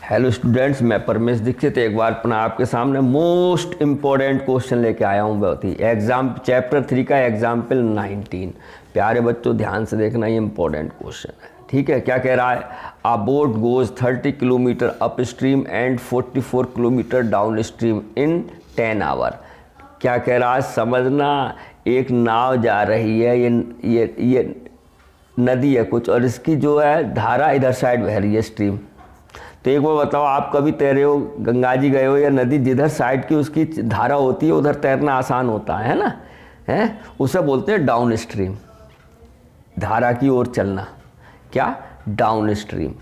Hello students, मैं परमेश दीक्षित एक बार अपना आपके सामने मोस्ट इम्पोर्टेंट क्वेश्चन लेके आया हूँ। बहुत ही एग्जाम चैप्टर 3 का एग्जाम्पल 19। प्यारे बच्चों ध्यान से देखना, ये इम्पोर्टेंट क्वेश्चन है। ठीक है, क्या कह रहा है? A boat goes 30 kilometre upstream and 44 kilometre downstream in 10 hour. क्या कह रहा है समझना। एक नाव जा रही है, ये नदी है कुछ, और इसकी जो है धारा इधर साइड बह रही है, स्ट्रीम। तो एक बार बताओ, आप कभी तैरे हो, गंगा जी गए हो, या नदी जिधर साइड की उसकी धारा होती है उधर तैरना आसान होता है ना, है? उसे बोलते हैं डाउन स्ट्रीम, धारा की ओर चलना। क्या? Down stream.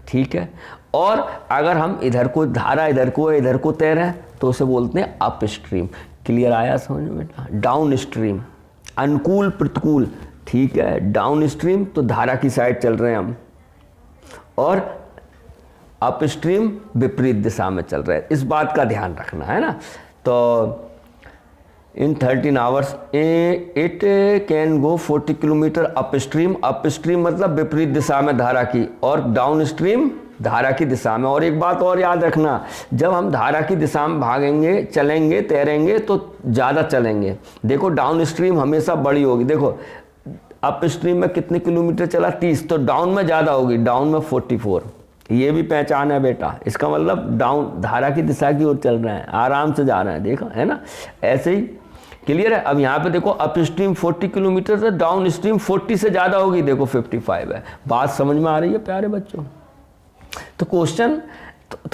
ठीक है। और अगर हम इधर को, धारा इधर को तैरें तो उसे बोलते हैं अप स्ट्रीम। क्लियर आया समझ में बेटा? डाउन स्ट्रीम अनुकूल प्रतिकूल। ठीक है, डाउन स्ट्रीम तो धारा की साइड चल रहे हैं हम, और अप स्ट्रीम विपरीत दिशा में चल रहे हैं। इस बात का ध्यान रखना है ना। तो इन 13 hours it can go 40 kilometre up stream. Up stream मतलब विपरीत दिशा में धारा की, और डाउन स्ट्रीम धारा की दिशा में। और एक बात और याद रखना, जब हम धारा की दिशा में भागेंगे, चलेंगे, तैरेंगे तो ज़्यादा चलेंगे। देखो डाउन स्ट्रीम हमेशा बड़ी होगी। देखो अप स्ट्रीम में कितने किलोमीटर चला? 30, तो डाउन में ज़्यादा होगी, डाउन में 44। ये भी पहचान है बेटा। इसका मतलब डाउन, धारा की दिशा की ओर चल रहे हैं, आराम से जा रहे हैं। देखो है ना, ऐसे ही। क्लियर है? अब यहाँ पे देखो अप स्ट्रीम 40 किलोमीटर से, डाउन स्ट्रीम 40 से ज़्यादा होगी। देखो 55 है। बात समझ में आ रही है प्यारे बच्चों? तो क्वेश्चन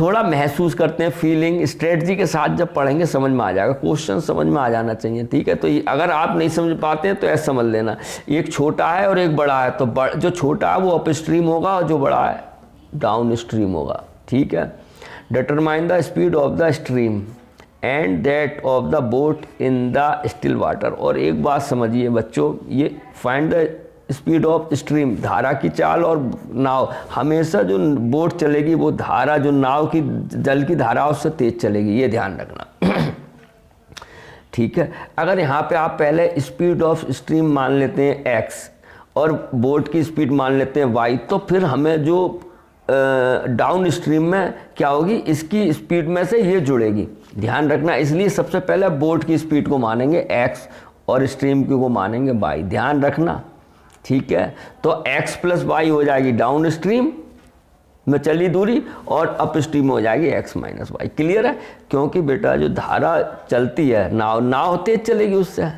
थोड़ा महसूस करते हैं, फीलिंग स्ट्रेटजी के साथ जब पढ़ेंगे समझ में आ जाएगा। क्वेश्चन समझ में आ जाना चाहिए। ठीक है, तो अगर आप नहीं समझ पाते हैं तो ऐसा समझ लेना, एक छोटा है और एक बड़ा है। तो जो छोटा है वो अप स्ट्रीम होगा, और जो बड़ा है डाउन स्ट्रीम होगा। ठीक है। Determine the speed of the stream and that of the boat in the still water. और एक बात समझिए बच्चों, ये find the speed of stream, धारा की चाल और नाव। हमेशा जो बोट चलेगी वो धारा, जो नाव की जल की धारा उससे तेज चलेगी, ये ध्यान रखना। ठीक है। अगर यहाँ पे आप पहले स्पीड ऑफ स्ट्रीम मान लेते हैं x और बोट की स्पीड मान लेते हैं y, तो फिर हमें जो डाउन स्ट्रीम में क्या होगी, इसकी स्पीड में से ये जुड़ेगी। ध्यान रखना, इसलिए सबसे पहले बोट की स्पीड को मानेंगे x और स्ट्रीम की को मानेंगे y। ध्यान रखना। ठीक है, तो x प्लस y हो जाएगी डाउन स्ट्रीम में चली दूरी, और अप स्ट्रीम हो जाएगी x माइनस वाई। क्लियर है? क्योंकि बेटा जो धारा चलती है, नाव तेज चलेगी उससे।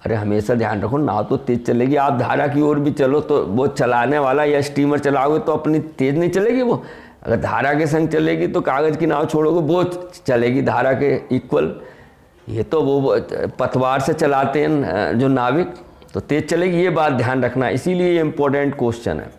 अरे हमेशा ध्यान रखो, नाव तो तेज चलेगी। आप धारा की ओर भी चलो तो वो चलाने वाला या स्टीमर चलाओगे तो अपनी तेज नहीं चलेगी वो। अगर धारा के संग चलेगी तो कागज़ की नाव छोड़ोगे, वो चलेगी धारा के इक्वल। ये तो वो पतवार से चलाते हैं जो नाविक, तो तेज चलेगी। ये बात ध्यान रखना, इसीलिए ये इंपॉर्टेंट क्वेश्चन है।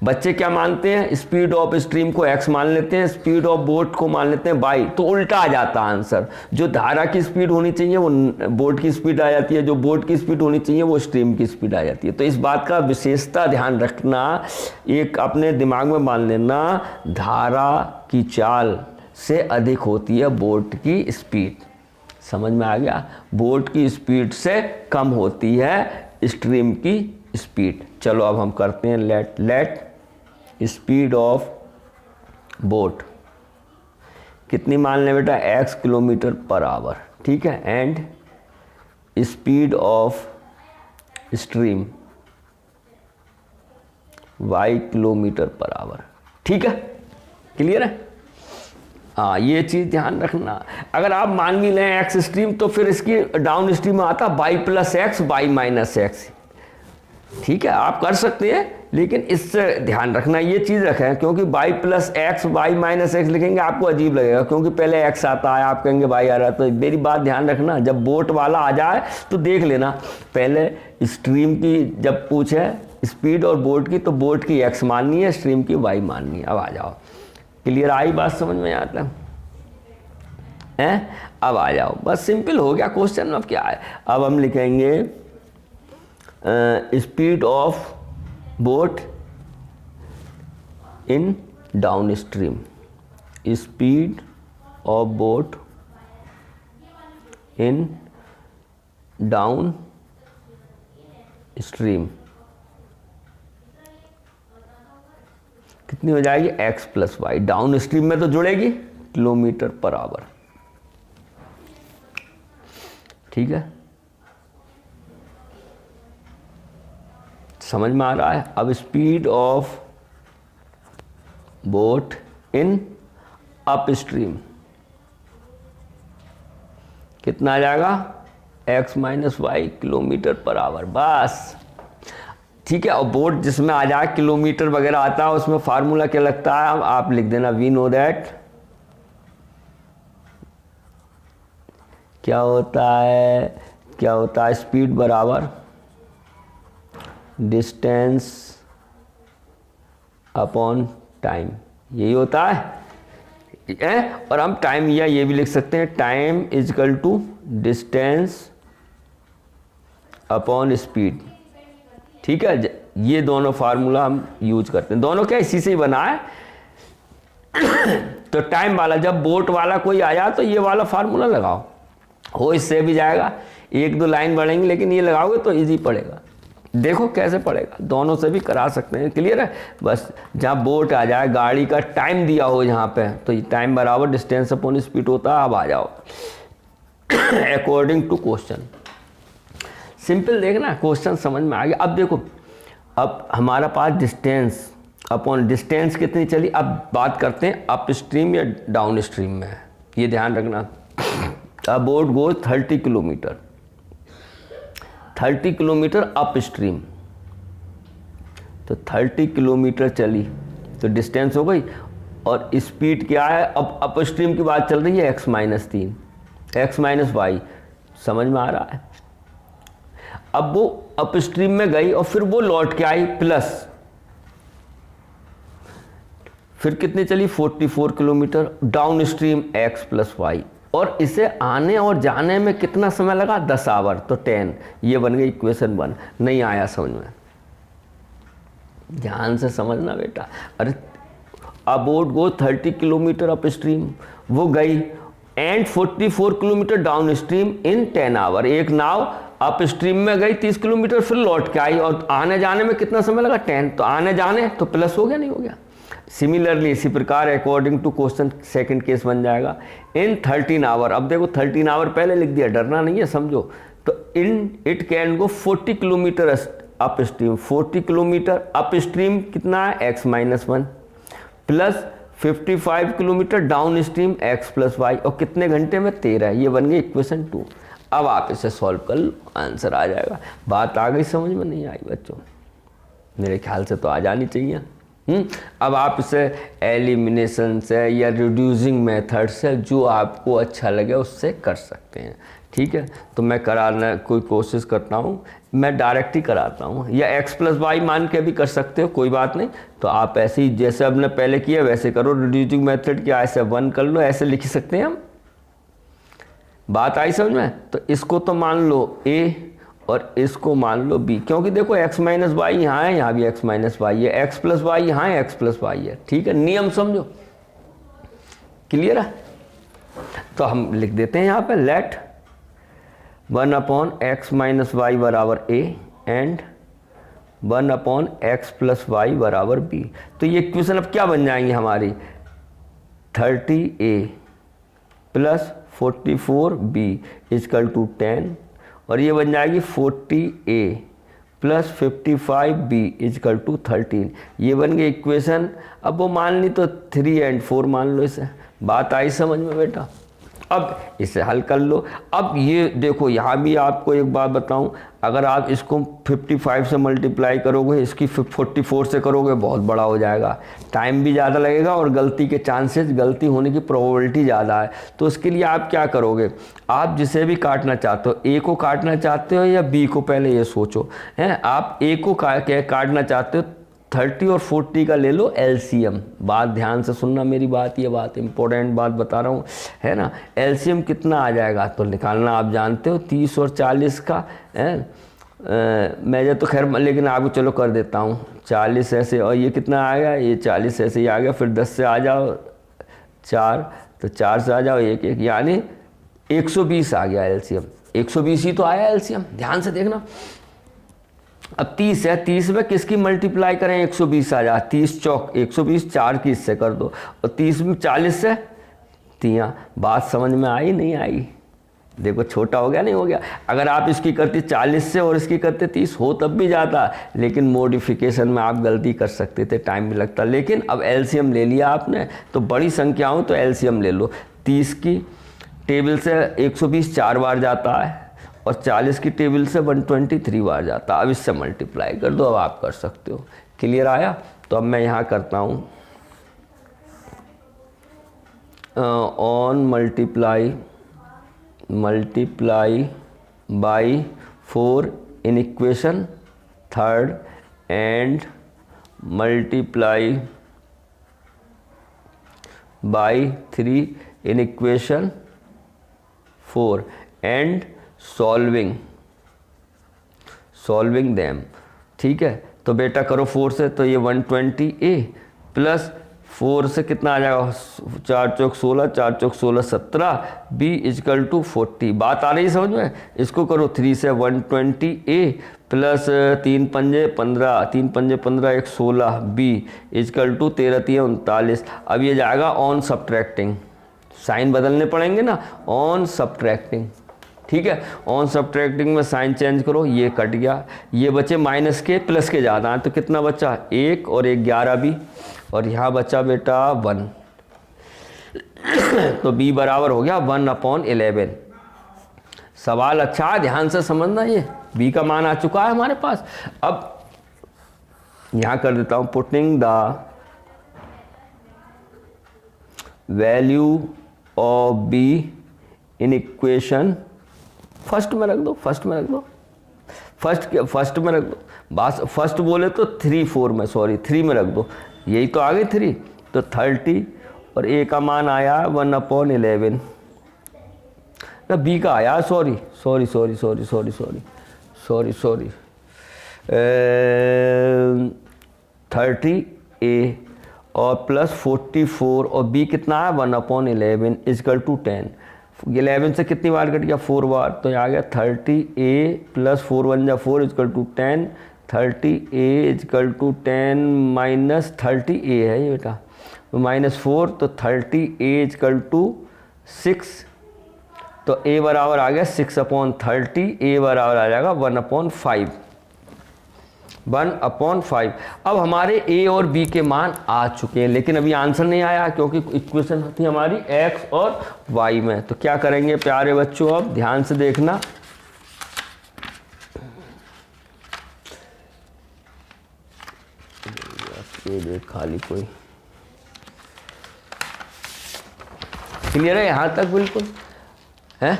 बच्चे क्या मानते हैं? स्पीड ऑफ स्ट्रीम को x मान लेते हैं, स्पीड ऑफ बोट को मान लेते हैं y। तो उल्टा आ जाता है आंसर। जो धारा की स्पीड होनी चाहिए वो बोट की स्पीड आ जाती है, जो बोट की स्पीड होनी चाहिए वो स्ट्रीम की स्पीड आ जाती है। तो इस बात का विशेषता ध्यान रखना, एक अपने दिमाग में मान लेना, धारा की चाल से अधिक होती है बोट की स्पीड। समझ में आ गया? बोट की स्पीड से कम होती है स्ट्रीम की स्पीड। चलो अब हम करते हैं लेट स्पीड ऑफ बोट कितनी मान लें बेटा? x kilometre per our. ठीक है, and speed of stream y kilometre per our. ठीक है, क्लियर है? हाँ, ये चीज़ ध्यान रखना। अगर आप मान भी लें x स्ट्रीम, तो फिर इसकी डाउन स्ट्रीम में आता y plus x, y minus x. ठीक है, आप कर सकते हैं, लेकिन इससे ध्यान रखना, ये चीज़ रखें, क्योंकि y plus x, y minus x लिखेंगे आपको अजीब लगेगा, क्योंकि पहले x आता है, आप कहेंगे y आ रहा है। तो मेरी बात ध्यान रखना, जब बोट वाला आ जाए तो देख लेना, पहले स्ट्रीम की जब पूछे स्पीड और बोट की, तो बोट की x माननी है, स्ट्रीम की y माननी है। अब आ जाओ, क्लियर आई बात? समझ में आता है? अब आ जाओ, बस सिंपल हो गया क्वेश्चन। अब क्या है, अब हम लिखेंगे speed of boat in downstream. Speed of boat in downstream कितनी हो जाएगी x plus y, downstream में तो जुड़ेगी किलोमीटर पर आवर। ठीक है, समझ में आ रहा है। अब speed of boat in upstream कितना आ जाएगा x minus y kilometre per hour, बस। ठीक है, और बोट जिसमें आ जाए किलोमीटर वगैरह आता है उसमें फार्मूला क्या लगता है, आप लिख देना वी नो दैट क्या होता है स्पीड बराबर डिस्टेंस अपॉन टाइम, यही होता है। और हम टाइम या ये भी लिख सकते हैं time is equal to distance upon speed. ठीक है, ये दोनों फार्मूला हम यूज करते हैं, दोनों क्या इसी से ही बना है। तो टाइम वाला जब बोट वाला कोई आया तो ये वाला फार्मूला लगाओ, हो इससे भी जाएगा, एक दो लाइन बढ़ेंगी लेकिन ये लगाओगे तो इजी पड़ेगा। देखो कैसे पड़ेगा, दोनों से भी करा सकते हैं, क्लियर है। बस जहाँ बोट आ जाए, गाड़ी का टाइम दिया हो यहाँ पे, तो ये टाइम बराबर डिस्टेंस अपॉन स्पीड होता है। अब आ जाओ अकॉर्डिंग टू क्वेश्चन, सिंपल देखना, क्वेश्चन समझ में आ गया। अब देखो, अब हमारा पास डिस्टेंस अपॉन डिस्टेंस कितनी चली, अब बात करते हैं अप स्ट्रीम या डाउन स्ट्रीम में, ये ध्यान रखना। अब boat goes 30 kilometre, 30 kilometre up stream, तो 30 किलोमीटर चली तो डिस्टेंस हो गई, और स्पीड क्या है, अब अप स्ट्रीम की बात चल रही है x minus 3, x minus y, समझ में आ रहा है। अब वो अप स्ट्रीम में गई और फिर वो लौट के आई प्लस, फिर कितनी चली 44 kilometre downstream x plus y, और इसे आने और जाने में कितना समय लगा 10 आवर, तो 10, ये बन गई इक्वेशन 1। नहीं आया समझ में, ध्यान से समझना बेटा। अरे a boat go 30 kilometre upstream, वो गई and 44 kilometre downstream in 10 hour. एक नाव अप स्ट्रीम में गई 30 किलोमीटर, फिर लौट के आई, और आने जाने में कितना समय लगा 10, तो आने जाने तो प्लस हो गया, नहीं हो गया। सिमिलरली इसी प्रकार according to question second case बन जाएगा इन 13 आवर। अब देखो 13 आवर पहले लिख दिया, डरना नहीं है, समझो। तो in it can go 40 kilometre upstream, 40 kilometre upstream कितना है x minus 1 plus 55 kilometre downstream x plus y, और कितने घंटे में 13, ये बन गई इक्वेशन 2। अब आप इसे सॉल्व कर लो, आंसर आ जाएगा। बात आ गई समझ में, नहीं आई बच्चों? मेरे ख्याल से तो आ जानी चाहिए। अब आप इसे एलिमिनेशन से या रिड्यूसिंग मेथड से, जो आपको अच्छा लगे उससे कर सकते हैं। ठीक है, तो मैं कराना कोई कोशिश करता हूँ, मैं डायरेक्ट ही कराता हूँ, या x प्लस वाई मान के भी कर सकते हो, कोई बात नहीं। तो आप ऐसे ही जैसे हमने पहले किया वैसे करो, रिड्यूसिंग मेथड क्या ऐसे 1 कर लो, ऐसे लिख सकते हैं हम। बात आई समझ में? तो इसको तो मान लो a और इसको मान लो b, क्योंकि देखो x माइनस वाई यहाँ है, यहाँ भी x माइनस वाई है, x प्लस वाई यहाँ है, x प्लस वाई है। ठीक है, नियम समझो, क्लियर है? तो हम लिख देते हैं यहाँ पे let 1 upon x minus y बराबर a and 1 upon x plus y बराबर b। तो ये इक्वेशन अब क्या बन जाएंगी हमारी, 30a plus 44b is equal to 10, और ये बन जाएगी 40a plus 55b is equal to 13। ये बन गई इक्वेशन। अब वो मान ली तो 3 और 4 मान लो इसे। बात आई समझ में बेटा? अब इसे हल कर लो। अब ये देखो, यहाँ भी आपको एक बात बताऊं, अगर आप इसको 55 से मल्टीप्लाई करोगे, इसकी 44 से करोगे, बहुत बड़ा हो जाएगा, टाइम भी ज़्यादा लगेगा और गलती के चांसेस, गलती होने की प्रोबेबिलिटी ज़्यादा है। तो उसके लिए आप क्या करोगे, आप जिसे भी काटना चाहते हो, ए को काटना चाहते हो या बी को, पहले ये सोचो हैं। आप ए को काटना चाहते हो, 30 और 40 का ले लो एलसीएम। बात ध्यान से सुनना मेरी बात, ये बात इंपॉर्टेंट बात बता रहा हूँ, है ना। एलसीएम कितना आ जाएगा तो निकालना आप जानते हो, 30 और 40 का है। मैं तो खैर लेकिन आपको चलो कर देता हूँ, 40 ऐसे, और ये कितना आएगा, ये 40 ऐसे ही आ गया। फिर 10 से आ जाओ 4, तो 4 से आ जाओ 1 1, यानी 120 आ गया एलसीएम। 120 ही तो आया एलसीएम, ध्यान से देखना। अब 30 है, 30 में किसकी मल्टीप्लाई करें, 120 आ जा, 30 चौक 120, 4 की इससे कर दो, और 30 में 40 से 3। बात समझ में आई नहीं आई? देखो छोटा हो गया नहीं हो गया। अगर आप इसकी करते 40 से और इसकी करते 30 हो तब भी जाता, लेकिन मॉडिफिकेशन में आप गलती कर सकते थे, टाइम भी लगता। लेकिन अब एलसीएम ले लिया आपने, तो बड़ी संख्याओं तो एलसीएम ले लो। 30 की टेबल से 120 4 बार जाता है, और 40 की टेबल से 123 बार जाता है। अब इससे मल्टीप्लाई कर दो, अब आप कर सकते हो। क्लियर आया? तो अब मैं यहाँ करता हूँ on multiply by 4 in equation third, and multiply by 3 in equation 4 and solving them. ठीक है, तो बेटा करो 4 से, तो ये 120a प्लस 4 से कितना आ जाएगा, 4 चौक 16, 4 चौक 16 17, b इजकल टू 40। बात आ रही है समझ में? इसको करो 3 से, 120a प्लस 3 पंजे 15, 3 पंजे 15, 1 16, b इजकल टू 13 3 39। अब ये जाएगा ऑन सब्ट्रैक्टिंग, साइन बदलने पड़ेंगे ना, ऑन सब्ट्रैक्टिंग। ठीक है, ऑन सब्ट्रैक्टिंग में साइन चेंज करो, ये कट गया, ये बचे माइनस के प्लस के ज़्यादा हैं, तो कितना बचा 1 और 1 11 भी, और यहाँ बचा बेटा 1। तो b बराबर हो गया 1/11। सवाल अच्छा है, ध्यान से समझना, ये b का मान आ चुका है हमारे पास। अब यहाँ कर देता हूँ putting the value of b in equation first में रख दो, फर्स्ट में रख दो, फर्स्ट में रख दो। बात फर्स्ट बोले तो 3 4 में, सॉरी 3 में रख दो, यही तो आ गई 3, तो 30, और a का मान आया 1/11 ना, b का आया, सॉरी 30a और प्लस 44, और b कितना है 1/11 इजकल टू 10। 11 से कितनी बार कट गया, 4 बार, तो यहाँ आ गया 30a प्लस 4 1 जा 4 equal to 10, 30a equal to 10 minus 30a है ये बेटा, तो -4, तो 30a इजकल टू 6, तो a बराबर आ गया 6/30, a बराबर आ जाएगा 1/5, 1/5। अब हमारे a और b के मान आ चुके हैं, लेकिन अभी आंसर नहीं आया क्योंकि इक्वेशन थी हमारी x और y में। तो क्या करेंगे प्यारे बच्चों, अब ध्यान से देखना, ये देख खाली कोई क्लियर है यहाँ तक बिल्कुल है।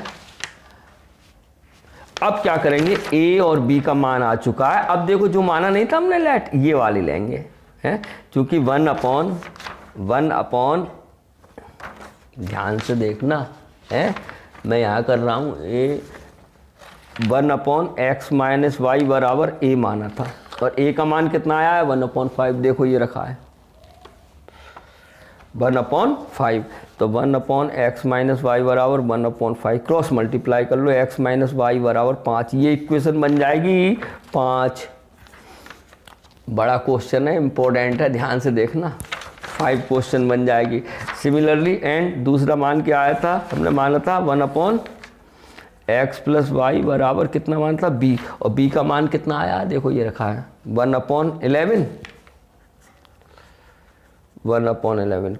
अब क्या करेंगे, a और b का मान आ चुका है। अब देखो जो माना नहीं था हमने लेट, ये वाली लेंगे हैं, क्योंकि 1/1 ध्यान से देखना है, मैं यहाँ कर रहा हूँ a 1/x माइनस वाई बराबर a माना था, और a का मान कितना आया है 1/5, देखो ये रखा है 1/5, तो 1/x माइनस वाई बराबर 1/5, क्रॉस मल्टीप्लाई कर लो, x माइनस वाई बराबर 5, ये इक्वेशन बन जाएगी 5। बड़ा क्वेश्चन है, इम्पोर्टेंट है, ध्यान से देखना, 5 क्वेश्चन बन जाएगी। सिमिलरली एंड दूसरा मान क्या आया था, हमने माना था 1/x प्लस वाई बराबर कितना मान था b, और b का मान कितना आया देखो ये रखा है 1/11,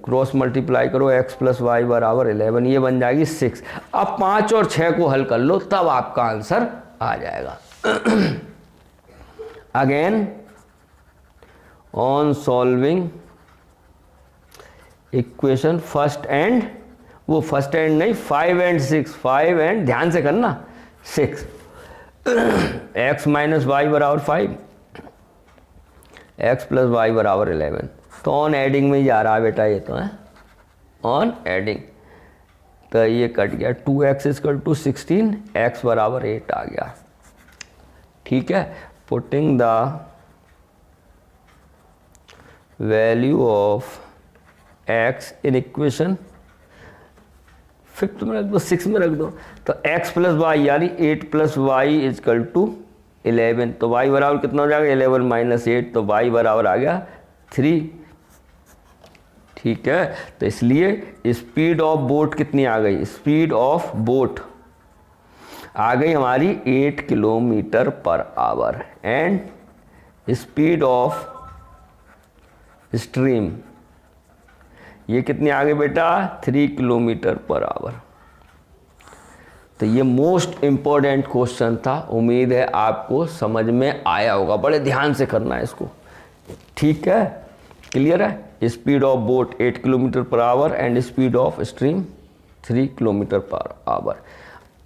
क्रॉस मल्टीप्लाई करो, x प्लस वाई बराबर 11, ये बन जाएगी 6। अब 5 और 6 को हल कर लो, तब आपका आंसर आ जाएगा। Again on solving equation first and, वो फर्स्ट एंड नहीं 5 and 6, 5 and ध्यान से करना 6, x माइनस वाई बराबर 5, x प्लस वाई बराबर 11, तो ऑन एडिंग में ही जा रहा है बेटा, ये तो है ऑन एडिंग, तो ये कट गया 2x इक्वल टू 16, x बराबर 8 आ गया। ठीक है, putting the value of x in equation 5th में रख दो, 6 में रख दो, तो x प्लस वाई यानी 8 प्लस वाई इजकल टू 11, तो y बराबर कितना हो जाएगा 11 माइनस 8, तो y बराबर आ गया 3। ठीक है, तो इसलिए स्पीड ऑफ बोट कितनी आ गई, स्पीड ऑफ बोट आ गई हमारी 8 kilometre per our and speed of stream ये कितनी आ गई बेटा 3 किलोमीटर पर आवर। तो ये मोस्ट इम्पोर्टेंट क्वेश्चन था, उम्मीद है आपको समझ में आया होगा, बड़े ध्यान से करना है इसको। ठीक है, क्लियर है। Speed of boat 8 kilometre per our and speed of stream 3 kilometre per our.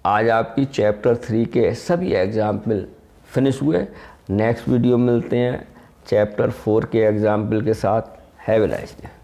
आज आपकी चैप्टर 3 के सभी एग्जाम्पल फिनिश हुए। नेक्स्ट वीडियो मिलते हैं चैप्टर 4 के एग्जाम्पल के साथ। Have a nice day.